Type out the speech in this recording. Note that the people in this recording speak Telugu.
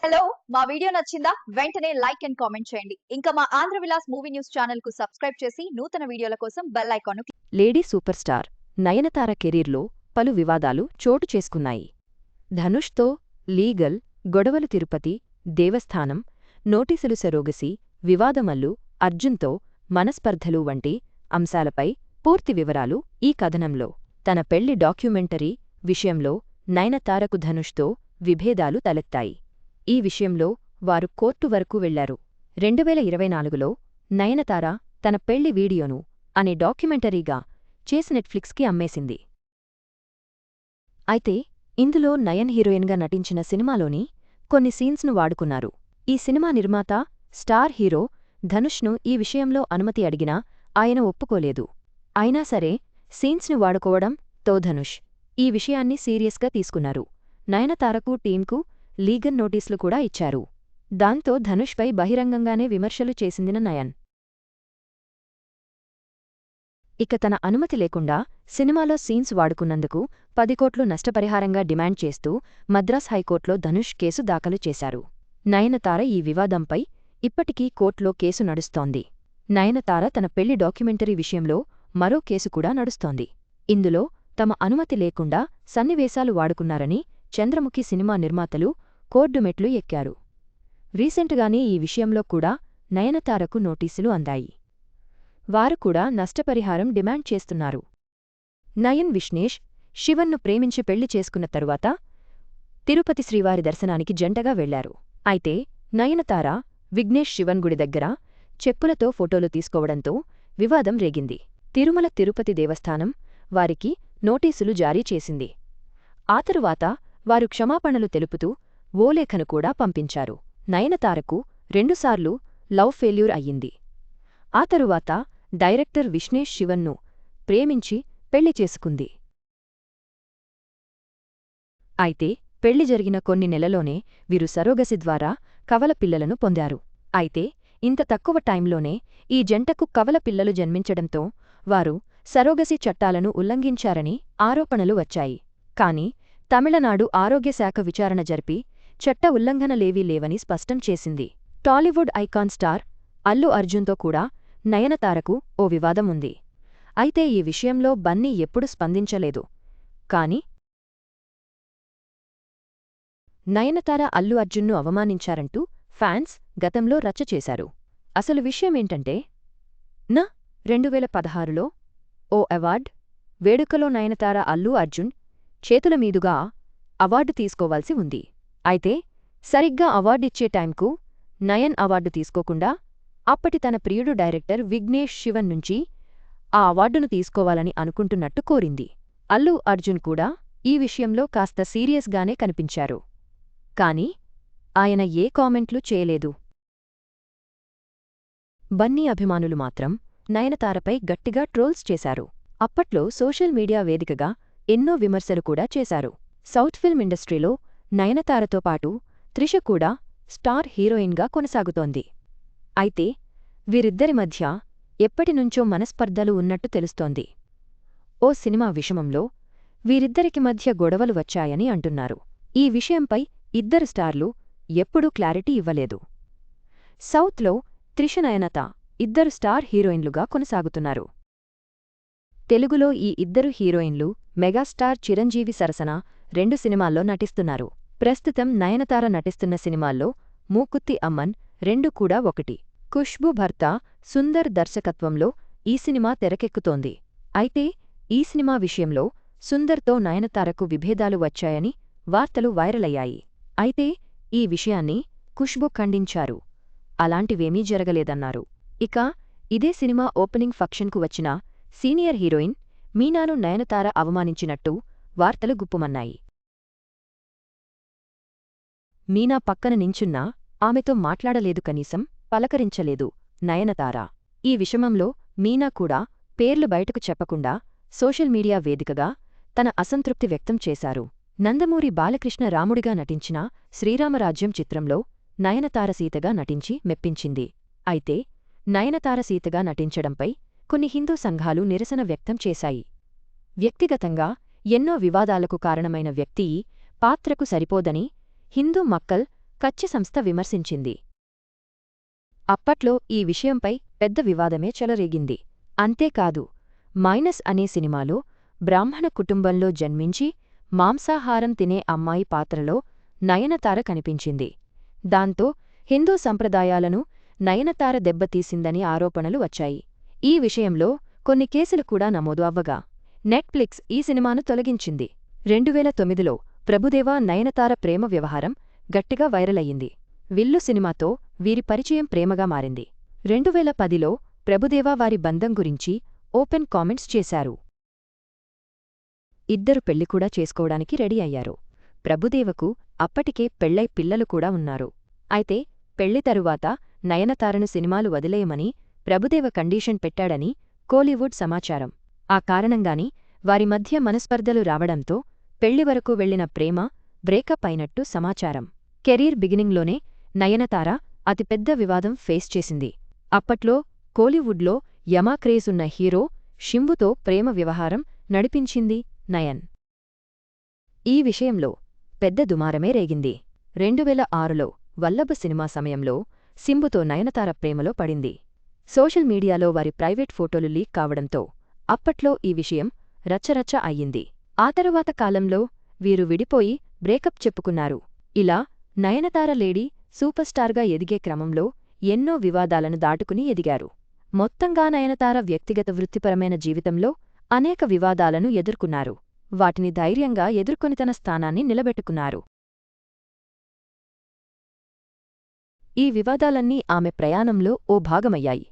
హలో మా వీడియో నచ్చిందా వెంటనే లైక్ అండ్ కామెంట్ చేయండి. ఇంకా మా Andhra Vilas movie news channel కు సబ్స్క్రైబ్ చేసి నూతన వీడియోల కోసం bell icon lady super star Nayanthara కెరీర్లో పలు వివాదాలు చోటు చేసుకున్నాయి. ధనుష్తో లీగల్ గొడవలు, తిరుపతి దేవస్థానం నోటీసులు, సరోగసి వివాదమల్లు అర్జున్తో మనస్పర్ధలు వంటి అంశాలపై పూర్తి వివరాలు ఈ కథనంలో. తన పెళ్లి డాక్యుమెంటరీ విషయంలో నయనతారకు ధనుష్తో విభేదాలు తలెత్తాయి. ఈ విషయంలో వారు కోర్టు వరకు వెళ్లారు. 2024లో నయనతార తన పెళ్లి వీడియోను అనే డాక్యుమెంటరీగా చేసి నెట్ఫ్లిక్స్కి అమ్మేసింది. అయితే ఇందులో నయన్ హీరోయిన్గా నటించిన సినిమాలోని కొన్ని సీన్స్ను వాడుకున్నారు. ఈ సినిమా నిర్మాత స్టార్ హీరో ధనుష్ను ఈ విషయంలో అనుమతి అడిగినా ఆయన ఒప్పుకోలేదు. అయినా సరే సీన్స్ను వాడుకోవడంతో ధనుష్ ఈ విషయాన్ని సీరియస్గా తీసుకున్నారు. నయనతారకు టీంకు లీగల్ నోటీసులు కూడా ఇచ్చారు. దాంతో ధనుష్పై బహిరంగంగానే విమర్శలు చేసిందిన నయన్. ఇక తన అనుమతి లేకుండా సినిమాలో సీన్స్ వాడుకున్నందుకు 10 కోట్లు నష్టపరిహారంగా డిమాండ్ చేస్తూ మద్రాస్ హైకోర్టులో ధనుష్ కేసు దాఖలు చేశారు. నయనతార ఈ వివాదంపై ఇప్పటికీ కోర్టులో కేసు నడుస్తోంది. నయనతార తన పెళ్లి డాక్యుమెంటరీ విషయంలో మరో కేసు కూడా నడుస్తోంది. ఇందులో తమ అనుమతి లేకుండా సన్నివేశాలు వాడుకున్నారని చంద్రముఖి సినిమా నిర్మాతలు కోర్టు మెట్లు ఎక్కారు. రీసెంట్గానే ఈ విషయంలో కూడా నయనతారకు నోటీసులు అందాయి. వారు కూడా నష్టపరిహారం డిమాండ్ చేస్తున్నారు. నయన్ విఘ్నేష్ శివన్ను ప్రేమించి పెళ్లి చేసుకున్న తరువాత తిరుపతి శ్రీవారి దర్శనానికి జంటగా వెళ్లారు. అయితే నయనతార విఘ్నేష్ శివన్ గుడి దగ్గర చెప్పులతో ఫోటోలు తీసుకోవడంతో వివాదం రేగింది. తిరుమల తిరుపతి దేవస్థానం వారికి నోటీసులు జారీ చేసింది. ఆ తరువాత వారు క్షమాపణలు తెలుపుతూ ఓ లేఖను కూడా పంపించారు. నయనతారకు 2 సార్లు లవ్ ఫెయిల్యూర్ అయ్యింది. ఆ తరువాత డైరెక్టర్ విఘ్నేష్ శివన్ను ప్రేమించి పెళ్లి చేసుకుంది. అయితే పెళ్లి జరిగిన కొన్ని నెలలోనే వీరు సరోగసి ద్వారా కవల పిల్లలను పొందారు. అయితే ఇంత తక్కువ టైంలోనే ఈ జంటకు కవల పిల్లలు జన్మించడంతో వారు సరోగసి చట్టాలను ఉల్లంఘించారని ఆరోపణలు వచ్చాయి. కాని తమిళనాడు ఆరోగ్యశాఖ విచారణ జరిపి చట్ట ఉల్లంఘనలేవీ లేవని స్పష్టం చేసింది. టాలీవుడ్ ఐకాన్ స్టార్ అల్లు అర్జున్తో కూడా నయనతారకు ఓ వివాదం ఉంది. అయితే ఈ విషయంలో బన్నీ ఎప్పుడూ స్పందించలేదు. కాని నయనతార అల్లు అర్జున్ను అవమానించారంటూ ఫ్యాన్స్ గతంలో రచ్చ చేశారు. అసలు విషయమేంటంటే 2016లో ఓ అవార్డ్ వేడుకలో నయనతార అల్లు అర్జున్ చేతుల మీదుగా అవార్డు తీసుకోవాల్సి ఉంది. అయితే సరిగ్గా అవార్డిచ్చే టైంకు నయన్ అవార్డు తీసుకోకుండా అప్పటి తన ప్రియుడు డైరెక్టర్ విఘ్నేష్ శివన్ నుంచి ఆ అవార్డును తీసుకోవాలని అనుకుంటున్నట్టు కోరింది. అల్లు అర్జున్ కూడా ఈ విషయంలో కాస్త సీరియస్గానే కనిపించారు. కాని ఆయన ఏ కామెంట్లు చేయలేదు. బన్నీ అభిమానులు మాత్రం నయనతారపై గట్టిగా ట్రోల్స్ చేశారు. అప్పట్లో సోషల్ మీడియా వేదికగా ఎన్నో విమర్శలు కూడా చేశారు. సౌత్ ఫిల్మ్ ఇండస్ట్రీలో నయనతారతో పాటు త్రిష కూడా స్టార్ హీరోయిన్గా కొనసాగుతోంది. అయితే వీరిద్దరి మధ్య ఎప్పటినుంచో మనస్పర్ధలు ఉన్నట్టు తెలుస్తోంది. ఓ సినిమా విషయంలో వీరిద్దరికి మధ్య గొడవలు వచ్చాయని అంటున్నారు. ఈ విషయంపై ఇద్దరు స్టార్లు ఎప్పుడూ క్లారిటీ ఇవ్వలేదు. సౌత్లో త్రిష, నయనత ఇద్దరు స్టార్ హీరోయిన్లుగా కొనసాగుతున్నారు. తెలుగులో ఈ ఇద్దరు హీరోయిన్లు మెగాస్టార్ చిరంజీవి సరసన 2 సినిమాల్లో నటిస్తున్నారు. ప్రస్తుతం నయనతార నటిస్తున్న సినిమాల్లో మూకుత్తి అమ్మన్ 2 కూడా ఒకటి. ఖుష్బూ భర్త సుందర్ దర్శకత్వంలో ఈ సినిమా తెరకెక్కుతోంది. అయితే ఈ సినిమా విషయంలో సుందర్తో నయనతారకు విభేదాలు వచ్చాయని వార్తలు వైరలయ్యాయి. అయితే ఈ విషయాన్ని ఖుష్బూ ఖండించారు. అలాంటివేమీ జరగలేదన్నారు. ఇక ఇదే సినిమా ఓపెనింగ్ ఫంక్షన్కు వచ్చిన సీనియర్ హీరోయిన్ మీనాను నయనతార అవమానించినట్టు వార్తలు గుప్పుమన్నాయి. మీనా పక్కన నించున్నా ఆమెతో మాట్లాడలేదు, కనీసం పలకరించలేదు నయనతార. ఈ విషమంలో మీనా కూడా పేర్లు బయటకు చెప్పకుండా సోషల్ మీడియా వేదికగా తన అసంతృప్తి వ్యక్తం చేశారు. నందమూరి బాలకృష్ణ రాముడిగా నటించిన శ్రీరామరాజ్యం చిత్రంలో నయనతార సీతగా నటించి మెప్పించింది. అయితే నయనతార సీతగా నటించడంపై కొన్ని హిందూ సంఘాలు నిరసన వ్యక్తం చేశాయి. వ్యక్తిగతంగా ఎన్నో వివాదాలకు కారణమైన వ్యక్తి ఈ పాత్రకు సరిపోదని హిందూ మక్కల్ కచ్చి సంస్థ విమర్శించింది. అప్పట్లో ఈ విషయంపై పెద్ద వివాదమే చెలరేగింది. అంతేకాదు, మైనస్ అనే సినిమాలో బ్రాహ్మణ కుటుంబంలో జన్మించి మాంసాహారం తినే అమ్మాయి పాత్రలో నయనతార కనిపించింది. దాంతో హిందూ సంప్రదాయాలను నయనతార దెబ్బతీసిందని ఆరోపణలు వచ్చాయి. ఈ విషయంలో కొన్ని కేసులు కూడా నమోదు అవ్వగా నెట్ఫ్లిక్స్ ఈ సినిమాను తొలగించింది. 2009లో ప్రభుదేవా నయనతార ప్రేమ వ్యవహారం గట్టిగా వైరలయ్యింది. విల్లు సినిమాతో వీరి పరిచయం ప్రేమగా మారింది. 2010లో ప్రభుదేవా వారి బంధం గురించి ఓపెన్ కామెంట్స్ చేశారు. ఇద్దరు పెళ్లి కూడా చేసుకోవడానికి రెడీ అయ్యారు. ప్రభుదేవకు అప్పటికే పెళ్లై పిల్లలు కూడా ఉన్నారు. అయితే పెళ్లి తరువాత నయనతారను సినిమాలు వదిలేయమని ప్రభుదేవ కండీషన్ పెట్టాడని కోలీవుడ్ సమాచారం. ఆ కారణంగాని వారి మధ్య మనస్పర్ధలు రావడంతో పెళ్లి వరకు వెళ్లిన ప్రేమ బ్రేకప్ అయినట్టు సమాచారం. కెరీర్ బిగినింగ్లోనే నయనతార అతిపెద్ద వివాదం ఫేస్ చేసింది. అప్పట్లో కోలీవుడ్లో యమా క్రేజ్ ఉన్న హీరో షింబుతో ప్రేమ వ్యవహారం నడిపించింది నయన్. ఈ విషయంలో పెద్ద దుమారమే రేగింది. 2006లో వల్లభ సినిమా సమయంలో సింబుతో నయనతార ప్రేమలో పడింది. సోషల్ మీడియాలో వారి ప్రైవేట్ ఫోటోలు లీక్ కావడంతో అప్పట్లో ఈ విషయం రచ్చరచ్చ అయ్యింది. ఆ తరువాత కాలంలో వీరు విడిపోయి బ్రేకప్ చెప్పుకున్నారు. ఇలా నయనతార లేడీ సూపర్ స్టార్గా ఎదిగే క్రమంలో ఎన్నో వివాదాలను దాటుకుని ఎదిగారు. మొత్తంగా నయనతార వ్యక్తిగత వృత్తిపరమైన జీవితంలో అనేక వివాదాలను ఎదుర్కొన్నారు. వాటిని ధైర్యంగా ఎదుర్కొని తన స్థానాన్ని నిలబెట్టుకున్నారు. ఈ వివాదాలన్నీ ఆమె ప్రయాణంలో ఓ భాగమయ్యాయి.